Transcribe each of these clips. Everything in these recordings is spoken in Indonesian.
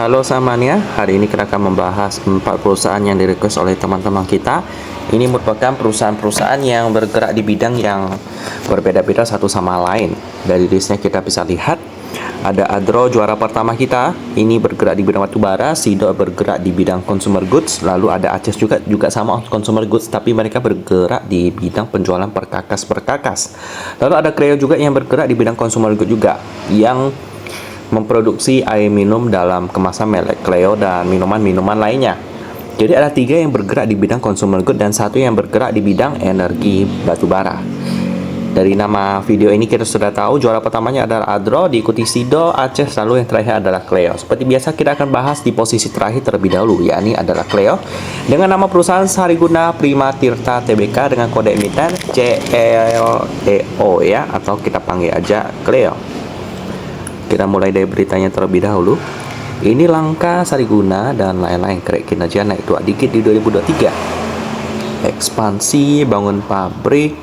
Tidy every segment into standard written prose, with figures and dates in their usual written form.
Halo Samania, hari ini kita akan membahas 4 perusahaan yang direquest oleh teman-teman kita. Ini merupakan perusahaan-perusahaan yang bergerak di bidang yang berbeda-beda satu sama lain. Dari listnya kita bisa lihat, ada Adro juara pertama kita, ini bergerak di bidang batubara, Sido bergerak di bidang consumer goods, lalu ada Aces juga sama consumer goods, tapi mereka bergerak di bidang penjualan perkakas. Lalu ada Creo juga yang bergerak di bidang consumer goods juga, yang memproduksi air minum dalam kemasan merek Cleo dan minuman-minuman lainnya. Jadi ada 3 yang bergerak di bidang consumer good dan 1 yang bergerak di bidang energi batubara. Dari nama video ini kita sudah tahu juara pertamanya adalah Adro, diikuti Sido, Aces, lalu yang terakhir adalah Cleo. Seperti biasa kita akan bahas di posisi terakhir terlebih dahulu, yakni adalah Cleo dengan nama perusahaan Sariguna Prima Tirta Tbk dengan kode emiten CLEO ya, atau kita panggil aja Cleo. Kita mulai dari beritanya terlebih dahulu. Ini langkah Sariguna dan lain-lain kerek kinerja naik tua dikit di 2023. Ekspansi, bangun pabrik,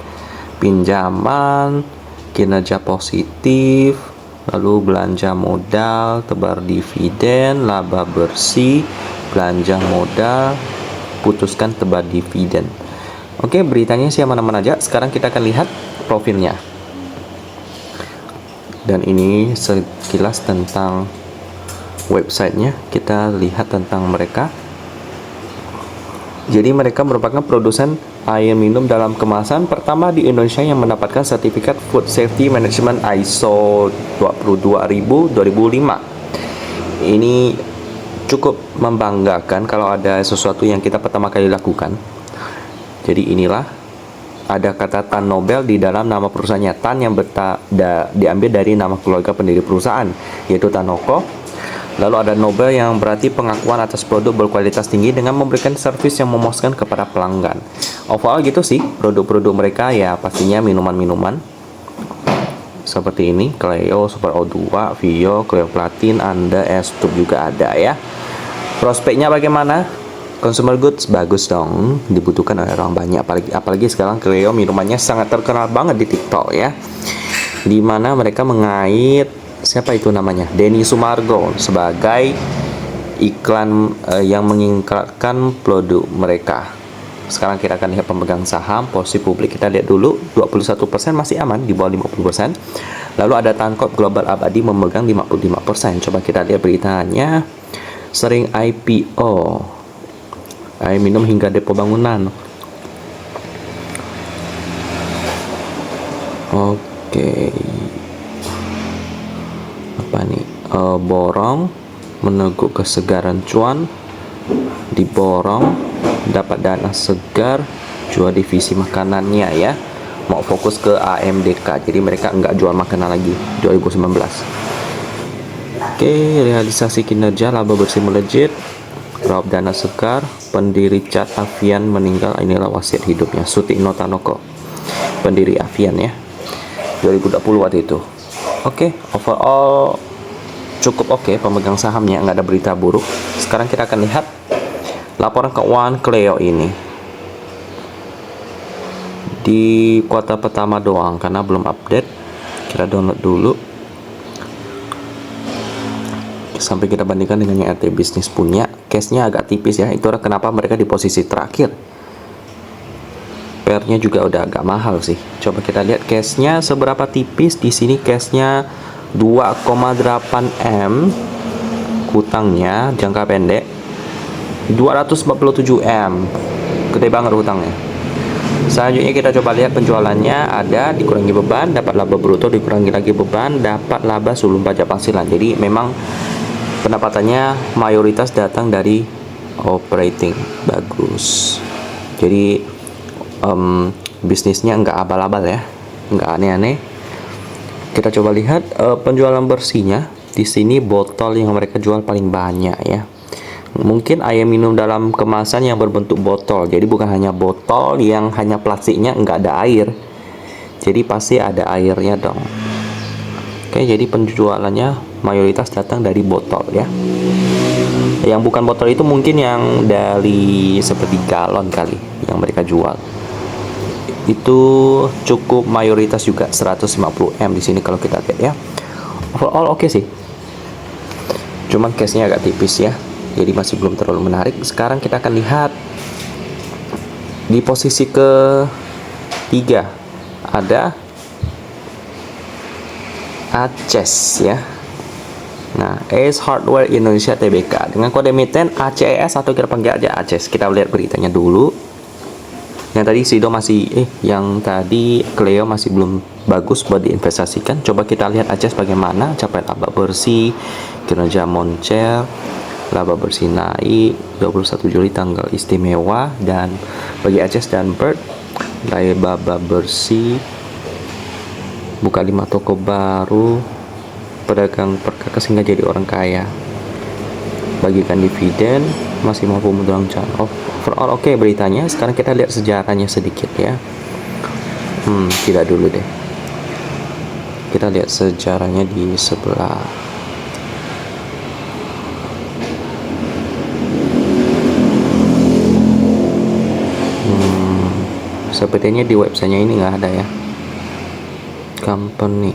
pinjaman, kinerja positif, lalu belanja modal, tebar dividen, laba bersih, belanja modal, putuskan tebar dividen. Oke, beritanya sih mana-mana aja. Sekarang kita akan lihat profilnya. Dan ini sekilas tentang websitenya. Kita lihat tentang mereka. Jadi mereka merupakan produsen air minum dalam kemasan pertama di Indonesia yang mendapatkan sertifikat Food Safety Management ISO 22000-2005. Ini cukup membanggakan kalau ada sesuatu yang kita pertama kali lakukan. Jadi inilah ada kata Tan Nobel di dalam nama perusahaannya. Tan yang diambil dari nama keluarga pendiri perusahaan, yaitu Tanoko. Lalu ada Nobel yang berarti pengakuan atas produk berkualitas tinggi dengan memberikan servis yang memuaskan kepada pelanggan. Overall gitu sih produk-produk mereka, ya pastinya minuman-minuman seperti ini, Cleo, Super O2, Vio, Cleo Platin, Anda, S-Tube juga ada ya. Prospeknya bagaimana? Consumer goods bagus dong, dibutuhkan oleh orang banyak, apalagi sekarang Cleo minumannya sangat terkenal banget di TikTok ya. Dimana mereka mengait siapa itu namanya, Denny Sumargo sebagai iklan yang mengiklankan produk mereka. Sekarang kita akan lihat pemegang saham, posisi publik kita lihat dulu, 21% masih aman di bawah 50%. Lalu ada Tankop Global Abadi memegang 55%. Coba kita lihat beritanya. Sering IPO air minum hingga depo bangunan. Oke. Apa nih? Borong meneguk kesegaran cuan, diborong dapat dana segar, jual divisi makanannya ya. Mau fokus ke AMDK. Jadi mereka enggak jual makanan lagi 2019. Oke, realisasi kinerja laba bersih melejit, raup dana segar, pendiri Cat Avian meninggal, inilah wasiat hidupnya. Sutikno Tanoko, pendiri Avian ya, 2020 waktu itu. Oke, overall cukup oke pemegang sahamnya, nggak ada berita buruk. Sekarang kita akan lihat laporan keuangan Cleo ini di kuartal pertama doang karena belum update. Kita download dulu sampai kita bandingkan dengan yang RT Bisnis punya. Case-nya agak tipis ya, itu kenapa mereka di posisi terakhir. PR-nya juga udah agak mahal sih. Coba kita lihat case-nya seberapa tipis. Di sini case-nya 2,8 M, hutangnya jangka pendek 247 M, gede banget hutangnya. Selanjutnya kita coba lihat penjualannya, ada dikurangi beban, dapat laba bruto, dikurangi lagi beban, dapat laba sebelum pajak penghasilan. Jadi memang pendapatannya mayoritas datang dari operating, bagus. Jadi bisnisnya nggak abal-abal ya, nggak aneh-aneh. Kita coba lihat penjualan bersihnya. Di sini botol yang mereka jual paling banyak ya. Mungkin air minum dalam kemasan yang berbentuk botol. Jadi bukan hanya botol yang hanya plastiknya nggak ada air. Jadi pasti ada airnya dong. Oke, jadi penjualannya mayoritas datang dari botol ya. Yang bukan botol itu mungkin yang dari seperti galon kali yang mereka jual. Itu cukup mayoritas juga 150 M di sini kalau kita lihat ya. Overall oke sih. cuman case-nya agak tipis ya, jadi masih belum terlalu menarik. Sekarang kita akan lihat di posisi ketiga ada ACES ya. Nah, ACE Hardware Indonesia Tbk dengan kode emiten ACES atau kita panggil aja ACES. Kita lihat beritanya dulu. Yang tadi Sido masih yang tadi Cleo masih belum bagus buat diinvestasikan. Coba kita lihat ACES bagaimana capaian laba bersih, kinerja moncer, laba bersih naik 21 Juli tanggal istimewa, dan bagi ACES dan Bird laba bersih, buka 5 toko baru, pedagang perkakas hingga jadi orang kaya, bagikan dividen, masih mampu menurunkan overall oke beritanya. Sekarang kita lihat sejarahnya sedikit ya. Tidak dulu deh, kita lihat sejarahnya di sebelah. Sepertinya di websitenya ini nggak ada ya, company.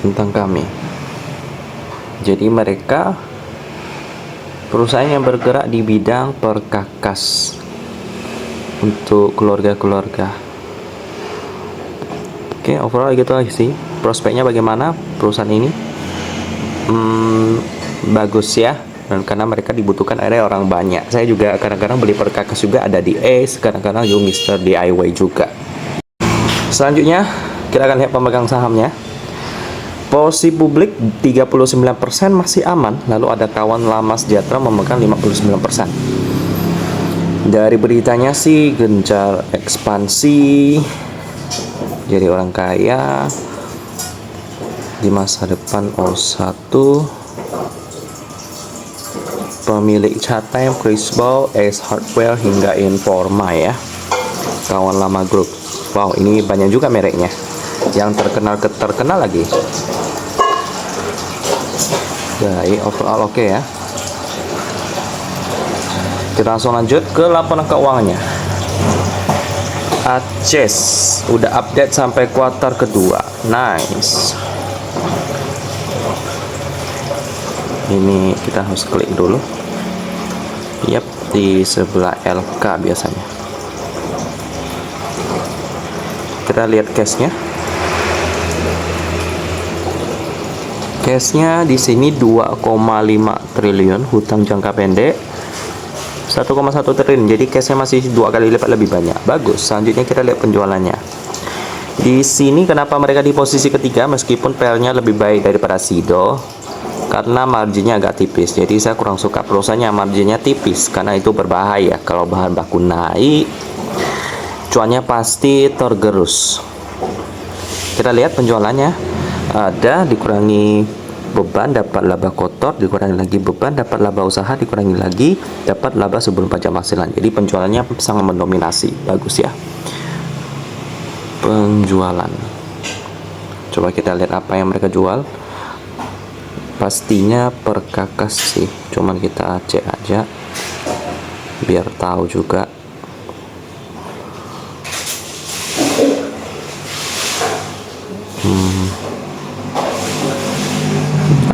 Tentang kami, jadi mereka perusahaan yang bergerak di bidang perkakas untuk keluarga-keluarga. Oke, overall gitu aja sih. Prospeknya bagaimana perusahaan ini? Bagus ya, dan karena mereka dibutuhkan area orang banyak. Saya juga kadang-kadang beli perkakas juga ada di ACE, kadang-kadang juga Mr. DIY juga. Selanjutnya kita akan lihat pemegang sahamnya. Posisi publik 39% masih aman, lalu ada kawan lama sejahtera memegang 59%. Dari beritanya sih gencar ekspansi, jadi orang kaya di masa depan. O1 pemilik Chatime, Chris Ball, ACE Hardware hingga Informa ya, kawan lama grup. Wow, ini banyak juga mereknya yang terkenal lagi. Baik, overall oke ya. Kita langsung lanjut ke laporan keuangannya. ACES udah update sampai kuartal kedua, nice. Ini kita harus klik dulu. Yap, di sebelah LK biasanya. Kita lihat cashnya. Cashnya di sini 2,5 triliun, hutang jangka pendek 1,1 triliun. Jadi cashnya masih 2 kali lipat lebih banyak. Bagus. Selanjutnya kita lihat penjualannya. Di sini kenapa mereka di posisi ketiga meskipun PL-nya lebih baik daripada Sido? Karena marginnya agak tipis. Jadi saya kurang suka perusahaan yang marginnya tipis, karena itu berbahaya. Kalau bahan baku naik, cuannya pasti tergerus. Kita lihat penjualannya. Ada dikurangi beban dapat laba kotor, dikurangi lagi beban dapat laba usaha, dikurangi lagi dapat laba sebelum pajak penghasilan. Jadi penjualannya sangat mendominasi. Bagus ya penjualan. Coba kita lihat apa yang mereka jual. Pastinya perkakas sih, cuman kita cek aja biar tahu juga.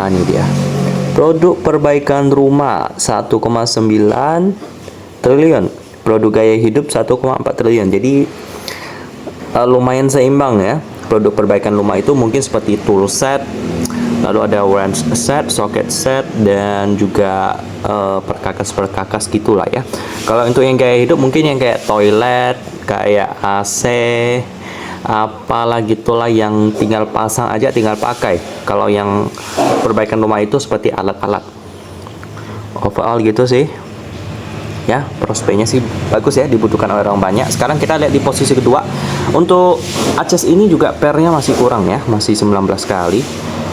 Ini dia. Produk perbaikan rumah 1,9 triliun. Produk gaya hidup 1,4 triliun. Jadi lumayan seimbang ya. Produk perbaikan rumah itu mungkin seperti tool set, lalu ada wrench set, socket set, dan juga perkakas gitulah ya. Kalau untuk yang gaya hidup mungkin yang kayak toilet, kayak AC, apalah gitulah yang tinggal pasang aja, tinggal pakai. Kalau yang perbaikan rumah itu seperti alat-alat. Overall gitu sih ya, prospeknya sih bagus ya, dibutuhkan oleh orang banyak. Sekarang kita lihat di posisi kedua. Untuk ACES ini juga PER-nya masih kurang ya, masih 19 kali,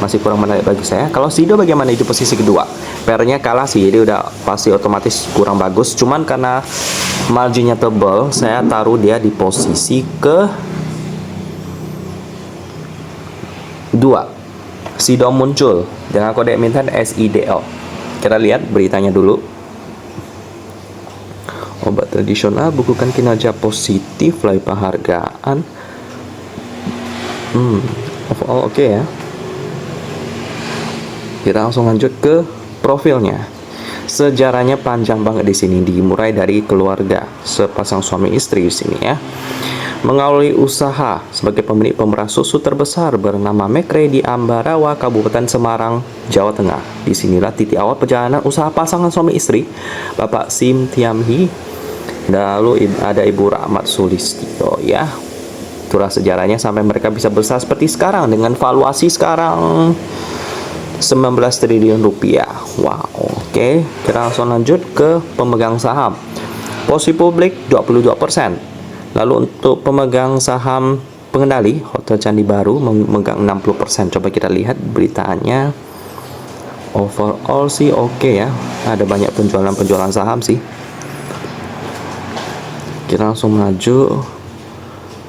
masih kurang menarik bagi saya. Kalau Sido bagaimana di posisi kedua? PER-nya kalah sih, jadi udah pasti otomatis kurang bagus. Cuman karena marginnya tebal, saya taruh dia di posisi ke 2. Sido muncul dengan kode emiten SIDO. Kita lihat beritanya dulu. Obat tradisional bukukan kinerja positif, layu penghargaan. Overall oke ya. Kita langsung lanjut ke profilnya. Sejarahnya panjang banget di sini, dimulai dari keluarga sepasang suami istri di sini ya. Mengawali usaha sebagai pemilik pemerah susu terbesar bernama Mekre di Ambarawa, Kabupaten Semarang, Jawa Tengah. Disinilah titik awal perjalanan usaha pasangan suami istri, Bapak Sim Tiam Hee. Lalu ada Ibu Rahmat Sulistyo ya. Itulah sejarahnya sampai mereka bisa besar seperti sekarang dengan valuasi sekarang 19 triliun rupiah. Wow, oke. Kita langsung lanjut ke pemegang saham. Posisi publik 22%. Lalu untuk pemegang saham pengendali, Hotel Candi Baru memegang 60%. Coba kita lihat beritanya. Overall sih oke ya. Ada banyak penjualan saham sih. Kita langsung maju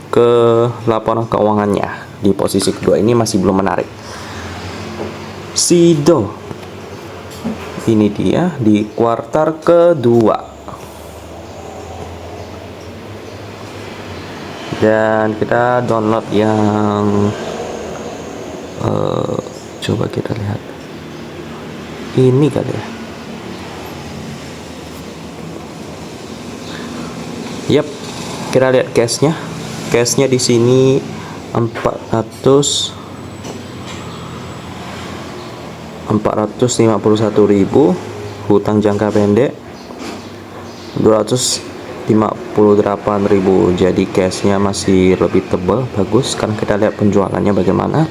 ke laporan keuangannya. Di posisi kedua ini masih belum menarik. Sido. Ini dia di kuartal kedua. Dan kita download yang coba kita lihat ini kali ya. Yap, kita lihat cashnya. Cashnya di sini 451.000, hutang jangka pendek 258.000. Jadi cashnya masih lebih tebal, bagus. Sekarang kita lihat penjualannya bagaimana.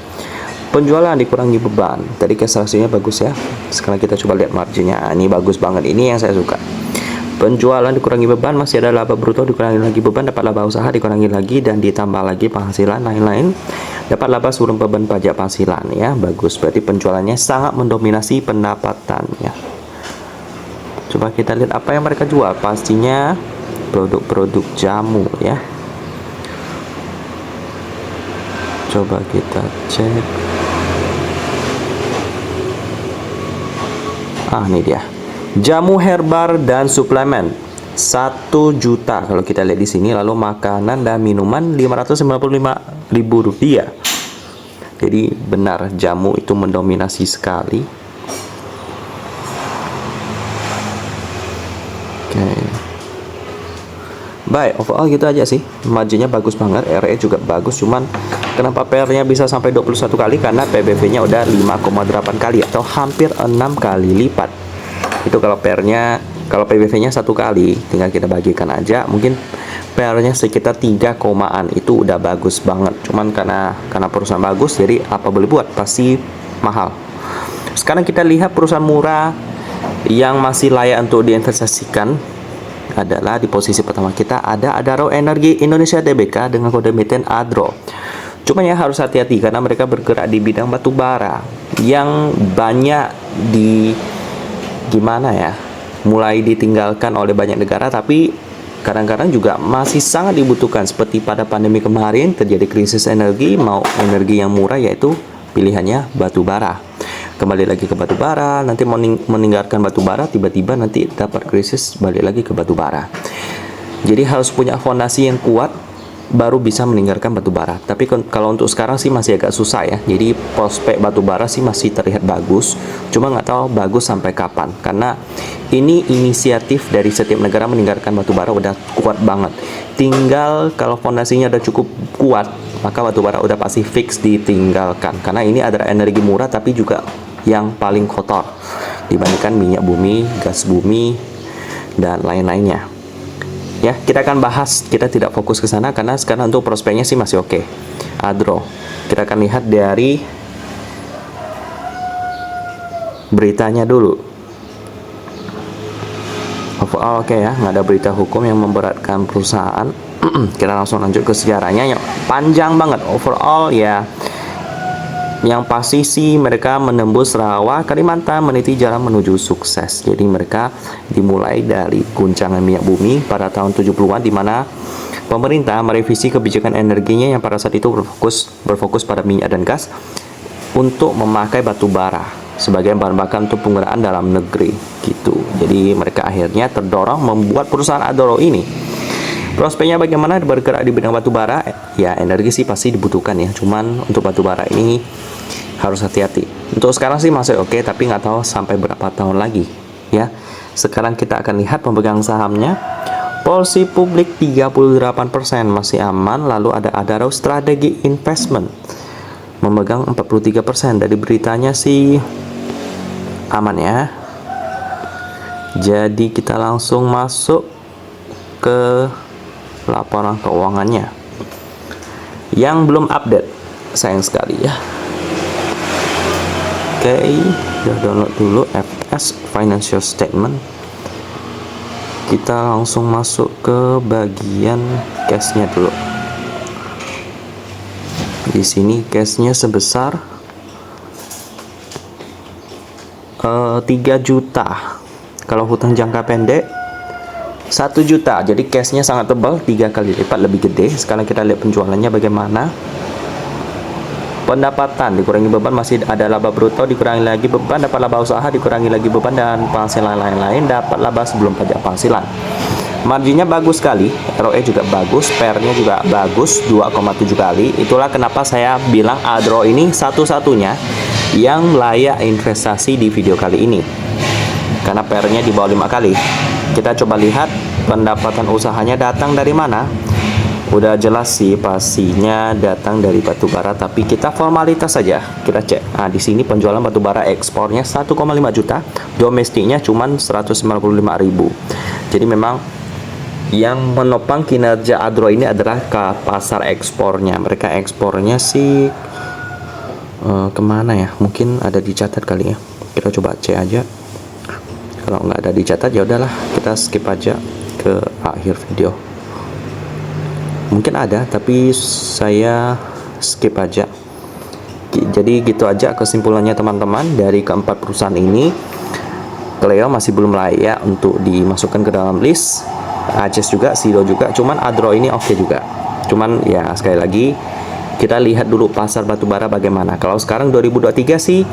Penjualan dikurangi beban. Tadi cash ratio-nya bagus ya. Sekarang kita coba lihat marginnya. Ini bagus banget, ini yang saya suka. Penjualan dikurangi beban, masih ada laba bruto dikurangi lagi beban, dapat laba usaha dikurangi lagi, dan ditambah lagi penghasilan lain-lain, dapat laba sebelum beban pajak penghasilan ya. Bagus, berarti penjualannya sangat mendominasi pendapatannya. Coba kita lihat apa yang mereka jual. Pastinya produk-produk jamu ya. Coba kita cek. Ini dia. Jamu herbal dan suplemen 1 juta kalau kita lihat di sini. Lalu makanan dan minuman 595.000 rupiah. Jadi benar jamu itu mendominasi sekali. Oke. Baik, overall gitu aja sih. Marginnya bagus banget, RE juga bagus. Cuman kenapa PR-nya bisa sampai 21 kali? Karena PBV-nya udah 5,8 kali atau hampir 6 kali lipat. Itu kalau PR-nya, kalau PBV-nya 1 kali, tinggal kita bagikan aja. Mungkin PR-nya sekitar 3 komaan, itu udah bagus banget. Cuman karena perusahaan bagus, jadi apa boleh buat, pasti mahal. Sekarang kita lihat perusahaan murah yang masih layak untuk diinvestasikan adalah di posisi pertama kita ada Adaro Energi Indonesia Tbk dengan kode emiten ADRO. Cuma ya harus hati-hati karena mereka bergerak di bidang batu bara yang banyak mulai ditinggalkan oleh banyak negara, tapi kadang-kadang juga masih sangat dibutuhkan. Seperti pada pandemi kemarin terjadi krisis energi, mau energi yang murah, yaitu pilihannya batu bara. Kembali lagi ke batu bara, nanti mau meninggalkan batu bara, tiba-tiba nanti dapat krisis, balik lagi ke batu bara. Jadi harus punya fondasi yang kuat baru bisa meninggalkan batu bara. Tapi kalau untuk sekarang sih masih agak susah ya. Jadi prospek batu bara sih masih terlihat bagus, cuma nggak tahu bagus sampai kapan. Karena ini inisiatif dari setiap negara meninggalkan batu bara udah kuat banget. Tinggal kalau fondasinya udah cukup kuat, maka batu bara udah pasti fix ditinggalkan. Karena ini adalah energi murah tapi juga yang paling kotor dibandingkan minyak bumi, gas bumi, dan lain-lainnya. Ya, kita akan bahas, kita tidak fokus ke sana karena sekarang untuk prospeknya sih masih oke. ADRO, kita akan lihat dari beritanya dulu. Overall oke ya, nggak ada berita hukum yang memberatkan perusahaan. Kita langsung lanjut ke sejarahnya yang panjang banget. Overall ya, yang pasti sih mereka menembus rawa Kalimantan, meniti jalan menuju sukses. Jadi mereka dimulai dari guncangan minyak bumi pada tahun 70-an, di mana pemerintah merevisi kebijakan energinya yang pada saat itu berfokus pada minyak dan gas untuk memakai batu bara sebagai bahan bakar untuk penggunaan dalam negeri gitu. Jadi mereka akhirnya terdorong membuat perusahaan Adaro ini Prospeknya bagaimana bergerak di bidang batu bara? Ya, energi sih pasti dibutuhkan ya. Cuman untuk batu bara ini harus hati-hati. Untuk sekarang sih masih oke, tapi nggak tahu sampai berapa tahun lagi ya. Sekarang kita akan lihat pemegang sahamnya. Porsi publik 38% masih aman. Lalu ada Adaro Strategi Investment memegang 43%. Dari beritanya sih aman ya. Jadi kita langsung masuk ke laporan keuangannya yang belum update, sayang sekali ya. Oke, udah download dulu FS Financial Statement. Kita langsung masuk ke bagian cashnya dulu. Di sini cashnya sebesar 3 juta. Kalau hutang jangka pendek 1 juta. Jadi cashnya sangat tebal, 3 kali lipat lebih gede. Sekarang kita lihat penjualannya bagaimana. Pendapatan dikurangi beban, masih ada laba bruto dikurangi lagi beban, dapat laba usaha dikurangi lagi beban, dan penghasilan lain-lain, dapat laba sebelum pajak penghasilan. Marginnya bagus sekali, ROE juga bagus, PR-nya juga bagus, 2,7 kali. Itulah kenapa saya bilang Adro ini satu-satunya yang layak investasi di video kali ini, karena PR-nya di bawah 5 kali. Kita coba lihat pendapatan usahanya datang dari mana. Udah jelas sih pastinya datang dari batu bara, tapi kita formalitas saja. Kita cek. Nah, di sini penjualan batu bara ekspornya 1,5 juta, domestiknya cuman 195.000. Jadi memang yang menopang kinerja Adro ini adalah ke pasar ekspornya. Mereka ekspornya sih kemana ya? Mungkin ada dicatat kali ya. Kita coba cek aja. Kalau nggak ada dicatat ya udahlah, kita skip aja ke akhir video. Mungkin ada, tapi saya skip aja. Jadi gitu aja kesimpulannya teman-teman. Dari keempat perusahaan ini, Cleo masih belum layak untuk dimasukkan ke dalam list. Aces juga, Sido juga. Cuman Adro ini oke juga. Cuman ya sekali lagi kita lihat dulu pasar batubara bagaimana. Kalau sekarang 2023 sih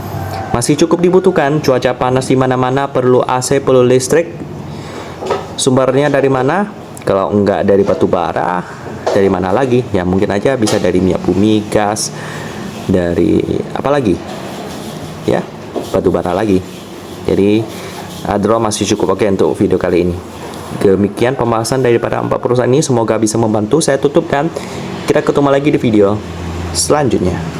masih cukup dibutuhkan. Cuaca panas di mana-mana, perlu AC, perlu listrik. Sumbernya dari mana? Kalau enggak dari batubara, dari mana lagi? Ya mungkin aja bisa dari minyak bumi, gas, dari apa lagi? Ya, batubara lagi. Jadi Adro masih cukup oke untuk video kali ini. Demikian pembahasan daripada 4 perusahaan ini, semoga bisa membantu. Saya tutup dan kita ketemu lagi di video selanjutnya.